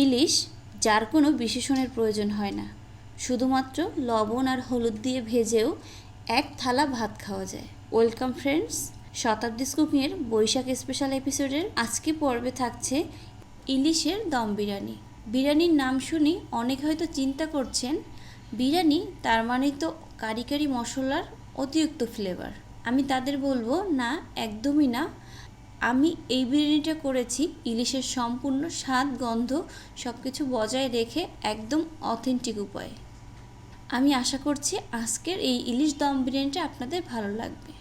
ইলিশ যার কোনো বিশেষণের প্রয়োজন হয় না, শুধুমাত্র লবণ আর হলুদ দিয়ে ভেজেও এক থালা ভাত খাওয়া যায়। ওয়েলকাম ফ্রেন্ডস, শতাব্দীস কুকিংয়ের বৈশাখ স্পেশাল এপিসোডের আজকে পর্বে থাকছে ইলিশের দম বিরিয়ানি। বিরিয়ানির নাম শুনি অনেকে হয়তো চিন্তা করছেন বিরিয়ানি তার মানে তো কারি কারি মশলার অতিরিক্ত ফ্লেভার। আমি তাদের বলবো না, একদমই না। আমি এই বিরিয়ানিটা করেছি ইলিশের সম্পূর্ণ স্বাদ, গন্ধ সব কিছু বজায় রেখে একদম অথেন্টিক উপায়ে। আমি আশা করছি আজকের এই ইলিশ দম বিরিয়ানিটা আপনাদের ভালো লাগবে।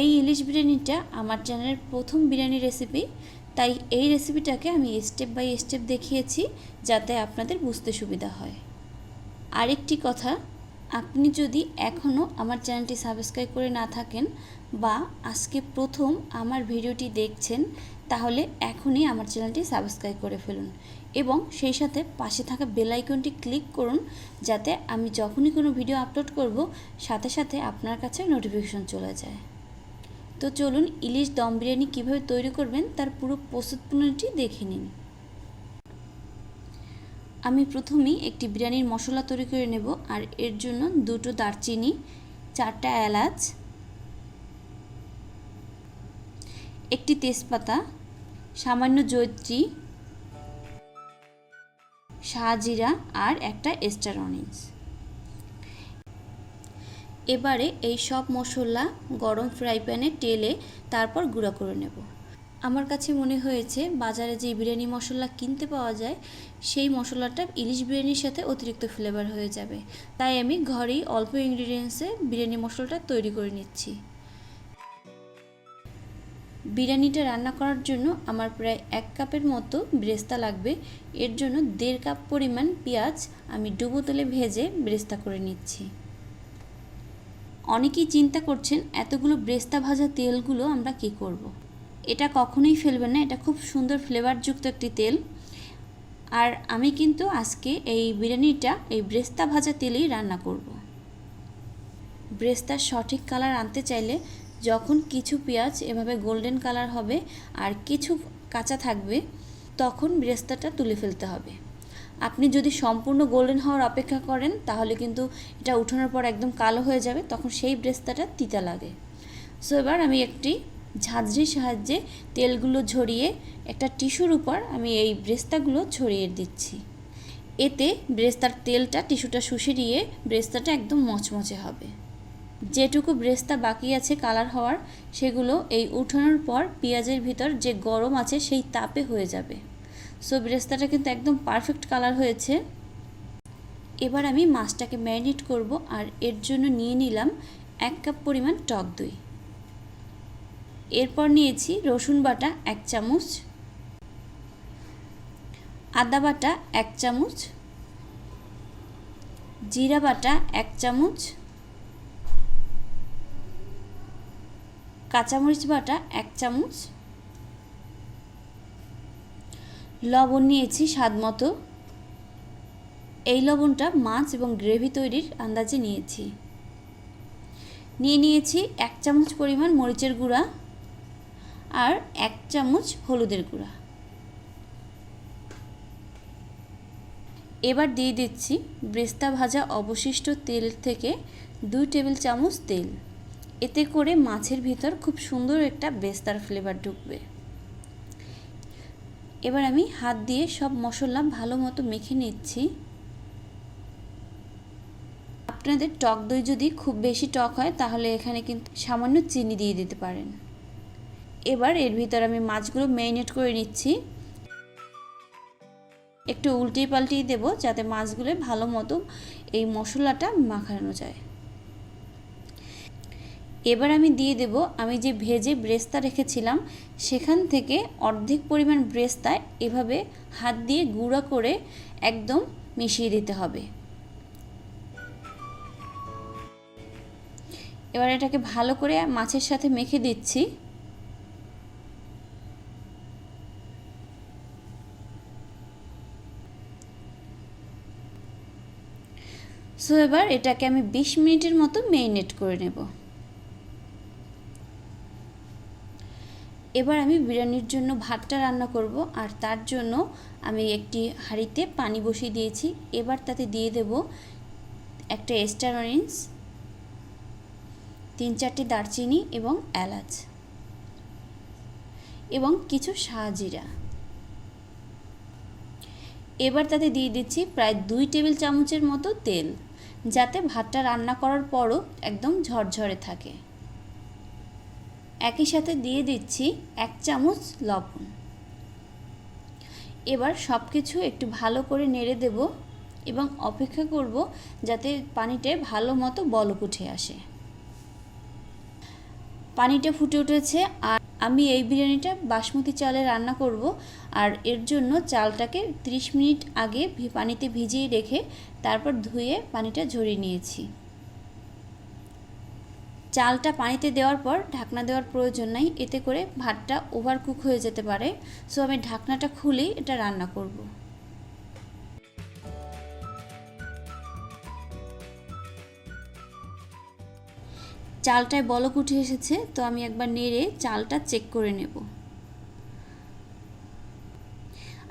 এই ইলিশ বিরিয়ানিটা আমার চ্যানেলের প্রথম বিরিয়ানি রেসিপি, তাই এই রেসিপিটাকে আমি স্টেপ বাই স্টেপ দেখিয়েছি যাতে আপনাদের বুঝতে সুবিধা হয়। আরেকটি কথা, আপনি যদি এখনও আমার চ্যানেলটি সাবস্ক্রাইব করে না থাকেন বা আজকে প্রথম আমার ভিডিওটি দেখছেন, তাহলে এখনই আমার চ্যানেলটি সাবস্ক্রাইব করে ফেলুন এবং সেই সাথে পাশে থাকা বেল আইকনটি ক্লিক করুন যাতে আমি যখনই কোনো ভিডিও আপলোড করব সাথে সাথে আপনার কাছে নোটিফিকেশন চলে যায়। তো চলুন ইলিশ দম বিরিয়ানি কীভাবে তৈরি করবেন তার পুরো প্রস্তুত প্রণালীটি দেখে নিন। আমি প্রথমেই একটি বিরিয়ানির মশলা তৈরি করে নেব, আর এর জন্য 2টো দারচিনি, 4টা এলাচ, একটি তেজপাতা, সামান্য জয়িত্রী, শাহজিরা আর একটা স্টার অনিয়ন। এবারে এই সব মশলা গরম ফ্রাই প্যানে টেলে তারপর গুঁড়া করে নেব। আমার কাছে মনে হয়েছে বাজারে যে বিরিয়ানি মশলা কিনতে পাওয়া যায় সেই মশলাটা ইলিশ বিরিয়ানির সাথে অতিরিক্ত ফ্লেভার হয়ে যাবে, তাই আমি ঘরেই অল্প ইনগ্রিডিয়েন্টসে বিরিয়ানি মশলাটা তৈরি করে নিচ্ছি। বিরিয়ানিটা রান্না করার জন্য আমার প্রায় 1 কাপের মতো বেরেস্তা লাগবে। এর জন্য 1.5 কাপ পরিমাণ পেঁয়াজ আমি ডুবো তেলে ভেজে বেরেস্তা করে নিচ্ছি। অনেকেই চিন্তা করছেন এতগুলো বেরেস্তা ভাজা তেলগুলো আমরা কি করব। এটা কখনোই ফেলবেন না, এটা খুব সুন্দর ফ্লেভারযুক্ত একটি তেল। আর আমি কিন্তু আজকে এই বিরিয়ানিটা এই বেরেস্তা ভাজা তেলেই রান্না করব। বেরেস্তার সঠিক কালার আনতে চাইলে যখন কিছু পেঁয়াজ এভাবে গোল্ডেন কালার হবে আর কিছু কাঁচা থাকবে তখন বেরেস্তাটা তুলে ফেলতে হবে। আপনি যদি সম্পূর্ণ গোল্ডেন হওয়ার অপেক্ষা করেন তাহলে কিন্তু এটা উঠানোর পর একদম কালো হয়ে যাবে, তখন সেই বেরেস্তাটা তিতা লাগে। সো এবার আমি একটি ঝাঁঝরির সাহায্যে তেলগুলো ঝরিয়ে একটা টিস্যুর উপর আমি এই বেরেস্তাগুলো ছড়িয়ে দিচ্ছি। এতে বেরেস্তার তেলটা টিস্যুটা শুষে দিয়ে বেরেস্তাটা একদম মচমচে হবে। যেটুকু বেরেস্তা বাকি আছে কালার হওয়ার সেগুলো এই উঠানোর পর পেঁয়াজের ভিতর যে গরম আছে সেই তাপে হয়ে যাবে। সো বেরেস্তাটা কিন্তু একদম পারফেক্ট কালার হয়েছে। এবার আমি মাছটাকে ম্যারিনেট করব, আর এর জন্য নিয়ে নিলাম 1 কাপ পরিমাণ টক দই। এরপর নিয়েছি রসুন বাটা 1 চামচ, আদা বাটা 1 চামচ, জিরা বাটা 1 চামচ, কাঁচামরিচ বাটা 1 চামচ, লবণ নিয়েছি স্বাদ মতো। এই লবণটা মাছ এবং গ্রেভি তৈরির আন্দাজে নিয়েছি। নিয়েছি 1 চামচ পরিমাণ মরিচের গুঁড়া আর 1 চামচ হলুদের গুঁড়া। এবার দিয়ে দিচ্ছি বেরেস্তা ভাজা অবশিষ্ট তেল থেকে 2 টেবিল চামচ তেল। এতে করে মাছের ভিতর খুব সুন্দর একটা বেরেস্তার ফ্লেভার ঢুকবে। এবার আমি হাত দিয়ে সব মশলা ভালো মতো মেখে নিচ্ছি। আপনাদের টক দই যদি খুব বেশি টক হয় তাহলে এখানে কিন্তু সামান্য চিনি দিয়ে দিতে পারেন। এবার এর ভিতর আমি মাছগুলো ম্যারিনেট করে নিচ্ছি। একটু উল্টিয়ে পাল্টিয়ে দেব যাতে মাছগুলো ভালো মতো এই মশলাটা মাখানো যায়। এবার আমি দিয়ে দেব আমি যে ভেজে বেরেস্তা রেখেছিলাম সেখান থেকে অর্ধেক পরিমাণ বেরেস্তা এভাবে হাত দিয়ে গুঁড়া করে একদম মিশিয়ে দিতে হবে। এবার এটাকে ভালো করে মাছের সাথে মেখে দিচ্ছি। সো এবার এটাকে আমি 20 মিনিটের মতো ম্যারিনেট করে নেব। এবার আমি বিরিয়ানির জন্য ভাতটা রান্না করব, আর তার জন্য আমি একটি হাঁড়িতে পানি বসিয়ে দিয়েছি। এবার তাতে দিয়ে দেব একটা স্টার অনিয়ন্স, 3-4টি দারচিনি এবং এলাচ এবং কিছু শাহজিরা। এবার তাতে দিয়ে দিচ্ছি প্রায় 2 টেবিল চামচের মতো তেল, যাতে ভাতটা রান্না করার পরও একদম ঝরঝরে থাকে। একই সাথে দিয়ে দিচ্ছি 1 চামচ লবণ। এবার সব কিছু একটু ভালো করে নেড়ে দেব এবং অপেক্ষা করব যাতে পানিতে ভালো মতো বলক উঠে আসে। পানিটা ফুটে উঠেছে, আর আমি এই বিরিয়ানিটা বাসমতি চালে রান্না করব, আর এর জন্য চালটাকে 30 মিনিট আগে পানিতে ভিজিয়ে রেখে তারপর ধুয়ে পানিটা ঝরিয়ে নিয়েছি। চালটা পানিতে দেওয়ার পর ঢাকনা দেওয়ার প্রয়োজন নাই, এতে করে ভাতটা ওভারকুক হয়ে যেতে পারে। সো আমি ঢাকনাটা খুলেই এটা রান্না করব। চালটায় বলক উঠে এসেছে, তো আমি একবার নেড়ে চালটা চেক করে নেব।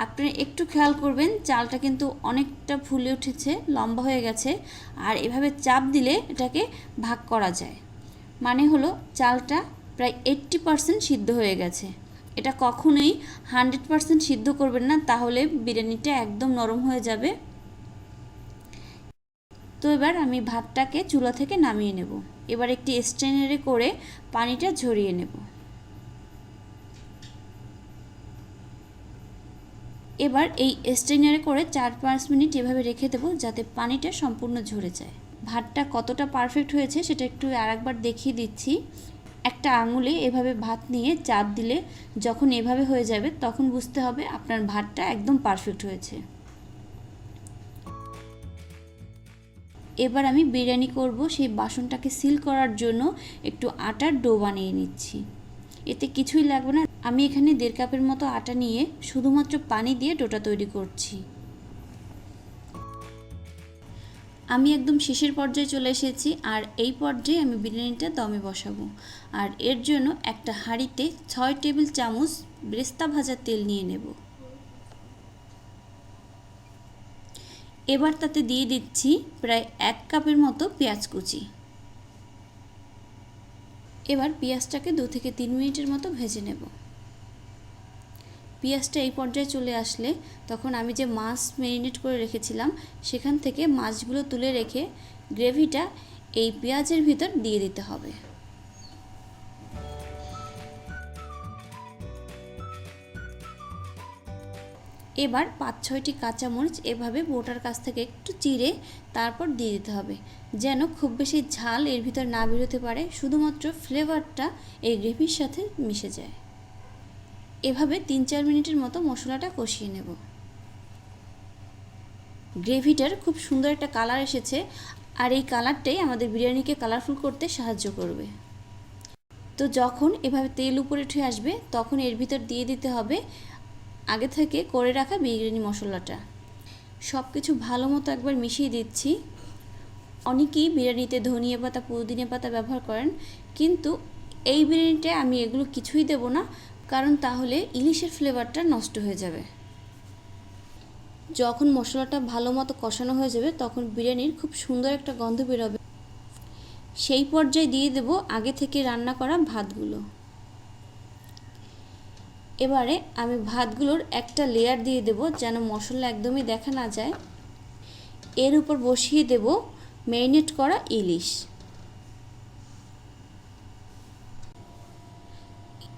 আপনারা একটু খেয়াল করবেন, চালটা কিন্তু অনেকটা ফুলে উঠেছে, লম্বা হয়ে গেছে, আর এভাবে চাপ দিলে এটাকে ভাগ করা যায়। মানে হলো চালটা প্রায় 80% সিদ্ধ হয়ে গেছে। এটা কখনোই 100% সিদ্ধ করবেন না, তাহলে বিরিয়ানিটা একদম নরম হয়ে যাবে। তো এবার আমি ভাতটাকে চুলা থেকে নামিয়ে নেব। এবার একটি স্ট্রেনারে করে পানিটা ঝরিয়ে নেব। এবার এই স্ট্রেনারে করে 4-5 মিনিট এভাবে রেখে দেবো, যাতে পানিটা সম্পূর্ণ ঝরে যায়। ভাতটা কতটা পারফেক্ট হয়েছে সেটা একটু আরেকবার দেখিয়ে দিচ্ছি। একটা আঙুলে এভাবে ভাত নিয়ে চাপ দিলে যখন এভাবে হয়ে যাবে, তখন বুঝতে হবে আপনার ভাতটা একদম পারফেক্ট হয়েছে। এবার আমি বিরিয়ানি করব, সেই বাসনটাকে সিল করার জন্য একটু আটার ডো বানিয়ে নিচ্ছি। এতে কিছুই লাগবে না। আমি এখানে 1.5 কাপের মতো আটা নিয়ে শুধুমাত্র পানি দিয়ে ডোটা তৈরি করছি। আমি একদম শেষের পর্যায়ে চলে এসেছি, আর এই পর্যায়ে আমি বিরিয়ানিটা দমে বসাবো। আর এর জন্য একটা হাঁড়িতে 6 টেবিল চামচ বেরেস্তা ভাজা তেল নিয়ে নেব। এবার তাতে দিয়ে দিচ্ছি প্রায় 1 কাপের মতো পেঁয়াজ কুচি। এবার পেঁয়াজটাকে 2 থেকে 3 মিনিটের মতো ভেজে নেব। পেঁয়াজটা এই পর্যায়ে চলে আসলে তখন আমি যে মাছ ম্যারিনেট করে রেখেছিলাম সেখান থেকে মাছগুলো তুলে রেখে গ্রেভিটা এই পেঁয়াজের ভিতর দিয়ে দিতে হবে। এবার 5-6টি কাঁচামরিচ এভাবে বোটার কাছ থেকে একটু চিড়ে তারপর দিয়ে দিতে হবে, যেন খুব বেশি ঝাল এর ভিতর না বেরোতে পারে, শুধুমাত্র ফ্লেভারটা এই গ্রেভির সাথে মিশে যায়। এভাবে 3-4 মিনিটের মতো মশলাটা কষিয়ে নেব। গ্রেভিটার খুব সুন্দর একটা কালার এসেছে, আর এই কালারটাই আমাদের বিরিয়ানিকে কালারফুল করতে সাহায্য করবে। তো যখন এভাবে তেল উপরে উঠে আসবে, তখন এর ভিতর দিয়ে দিতে হবে আগে থেকে করে রাখা বিরিয়ানি মশলাটা। সব কিছু ভালো মতো একবার মিশিয়ে দিচ্ছি। অনেকেই বিরিয়ানিতে ধনিয়া পাতা, পুদিনা পাতা ব্যবহার করেন, কিন্তু এই বিরিয়ানিতে আমি এগুলো কিছুই দেব না, কারণ তাহলে ইলিশের ফ্লেভারটা নষ্ট হয়ে যাবে। যখন মশলাটা ভালো মতো কষানো হয়ে যাবে, তখন বিরিয়ানির খুব সুন্দর একটা গন্ধ বেরোবে। সেই পর্যায়ে দিয়ে দেব আগে থেকে রান্না করা ভাতগুলো। এবারে আমি ভাতগুলোর একটা লেয়ার দিয়ে দেব, যেন মশলা একদমই দেখা না যায়। এর উপর বসিয়ে দেব ম্যারিনেট করা ইলিশ।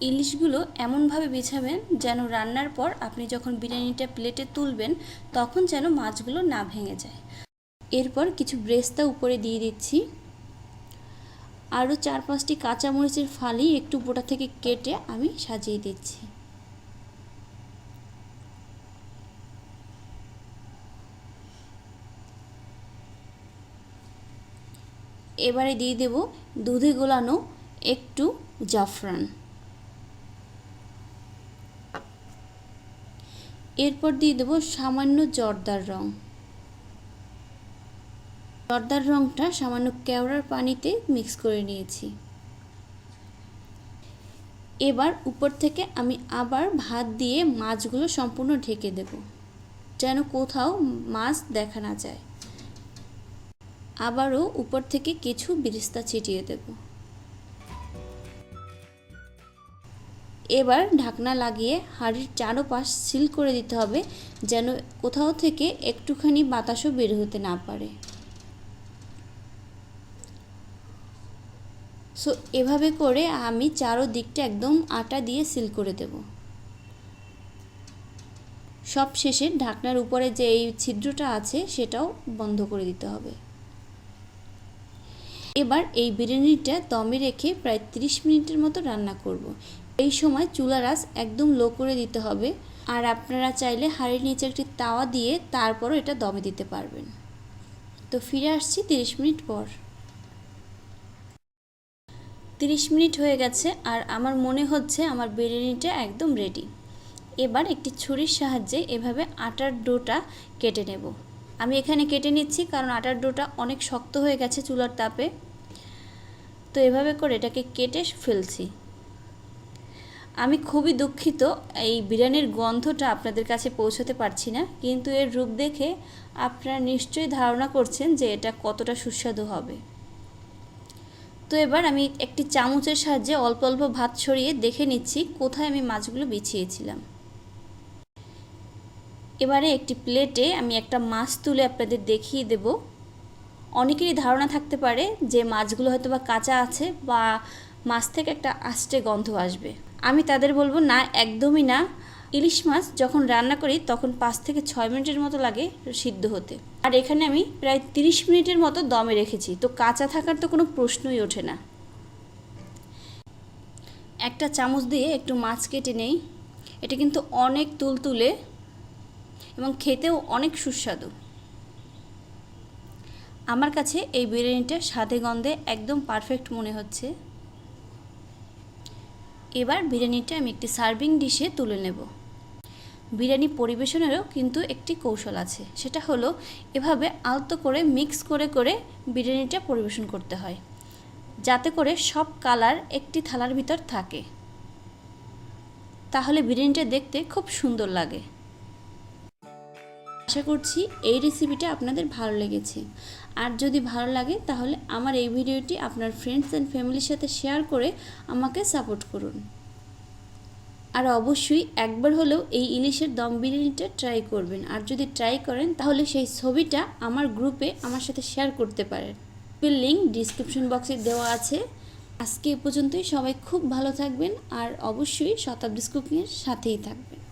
ইলিশগুলো এমনভাবে বিছাবেন যেন রান্নার পর আপনি যখন বিরিয়ানিটা প্লেটে তুলবেন তখন যেন মাছগুলো না ভেঙে যায়। এরপর কিছু ব্রেস্তা উপরে দিয়ে দিচ্ছি। আরও 4-5টি কাঁচামরিচের ফালি একটু বোটা থেকে কেটে আমি সাজিয়ে দিচ্ছি। এবারে দিয়ে দেব দুধে গোলানো একটু জাফরান। এরপর দিয়ে দেব সামান্য জর্দার রং। জর্দার রংটা সামান্য কেওড়ার পানিতে মিক্স করে নিয়েছি। এবার উপর থেকে আমি আবার ভাত দিয়ে মাছগুলো সম্পূর্ণ ঢেকে দেব, যেন কোথাও মাছ দেখা না যায়। আবারও উপর থেকে কিছু বেরেস্তা ছিটিয়ে দেব। এবার ঢাকনা লাগিয়ে হাঁড়ির চারপাশ সিল করে দিতে হবে, যেন কোথাও থেকে একটুখানি বাতাসও বের হতে না পারে। সো এভাবে করে আমি চারদিকটা একদম আটা দিয়ে সিল করে দেব। সব শেষে ঢাকনার উপরে যে এই ছিদ্রটা আছে সেটাও বন্ধ করে দিতে হবে। এবার এই বিরিয়ানিটা দমে রেখে প্রায় 30 মিনিটের মতো রান্না করব। এই সময় চুলার আঁচ একদম লো করে দিতে হবে। আর আপনারা চাইলে হাঁড়ির নিচে একটি তাওয়া দিয়ে তারপরও এটা দমে দিতে পারবেন। তো ফিরে আসছি 30 মিনিট পর। 30 মিনিট হয়ে গেছে আর আমার মনে হচ্ছে আমার বিরিয়ানিটা একদম রেডি। এবার একটি ছুরির সাহায্যে এভাবে আটার ডোটা কেটে নেব। আমি এখানে কেটে নিচ্ছি কারণ আটার ডোটা অনেক শক্ত হয়ে গেছে চুলার তাপে। তো এভাবে করে এটাকে কেটে ফেলছি। আমি খুবই দুঃখিত এই বিরিয়ানির গন্ধটা আপনাদের কাছে পৌঁছাতে পারছি না, কিন্তু এর রূপ দেখে আপনারা নিশ্চয়ই ধারণা করছেন যে এটা কতটা সুস্বাদু হবে। তো এবার আমি একটি চামচের সাহায্যে অল্প অল্প ভাত ছড়িয়ে দেখে নিচ্ছি কোথায় আমি মাছগুলো বিছিয়েছিলাম। এবারে একটি প্লেটে আমি একটা মাছ তুলে আপনাদের দেখিয়ে দেব। অনেকেরই ধারণা থাকতে পারে যে মাছগুলো হয়তো বা কাঁচা আছে বা মাছ থেকে একটা আষ্টে গন্ধ আসবে। আমি তাদের বলবো না, একদমই না। ইলিশ মাছ যখন রান্না করি তখন 5 থেকে 6 মিনিটের মতো লাগে সিদ্ধ হতে, আর এখানে আমি প্রায় 30 মিনিটের মতো দমে রেখেছি, তো কাঁচা থাকার তো কোনো প্রশ্নই ওঠে না। একটা চামচ দিয়ে একটু মাছ কেটে নেই। এটা কিন্তু অনেক তুলতুলে এবং খেতেও অনেক সুস্বাদু। আমার কাছে এই বিরিয়ানিটা স্বাদে গন্ধে একদম পারফেক্ট মনে হচ্ছে। এবার বিরিয়ানিটা আমি একটি সার্ভিং ডিশে তুলে নেব। বিরিয়ানি পরিবেশনেরও কিন্তু একটি কৌশল আছে, সেটা হলো এভাবে আলতো করে মিক্স করে করে বিরিয়ানিটা পরিবেশন করতে হয়, যাতে করে সব কালার একটি থালার ভিতর থাকে, তাহলে বিরিয়ানিটা দেখতে খুব সুন্দর লাগে। আশা করছি এই রেসিপিটা আপনাদের ভালো লেগেছে। আর যদি ভালো লাগে তাহলে আমার এই ভিডিওটি আপনার ফ্রেন্ডস অ্যান্ড ফ্যামিলির সাথে শেয়ার করে আমাকে সাপোর্ট করুন। আর অবশ্যই একবার হলেও এই ইলিশের দম বিরিয়ানিটা ট্রাই করবেন। আর যদি ট্রাই করেন তাহলে সেই ছবিটা আমার গ্রুপে আমার সাথে শেয়ার করতে পারেন। লিঙ্ক ডিসক্রিপশন বক্সে দেওয়া আছে। আজকে এ পর্যন্তই। সবাই খুব ভালো থাকবেন আর অবশ্যই শতাব্দী কুকিংয়ের সাথেই থাকবেন।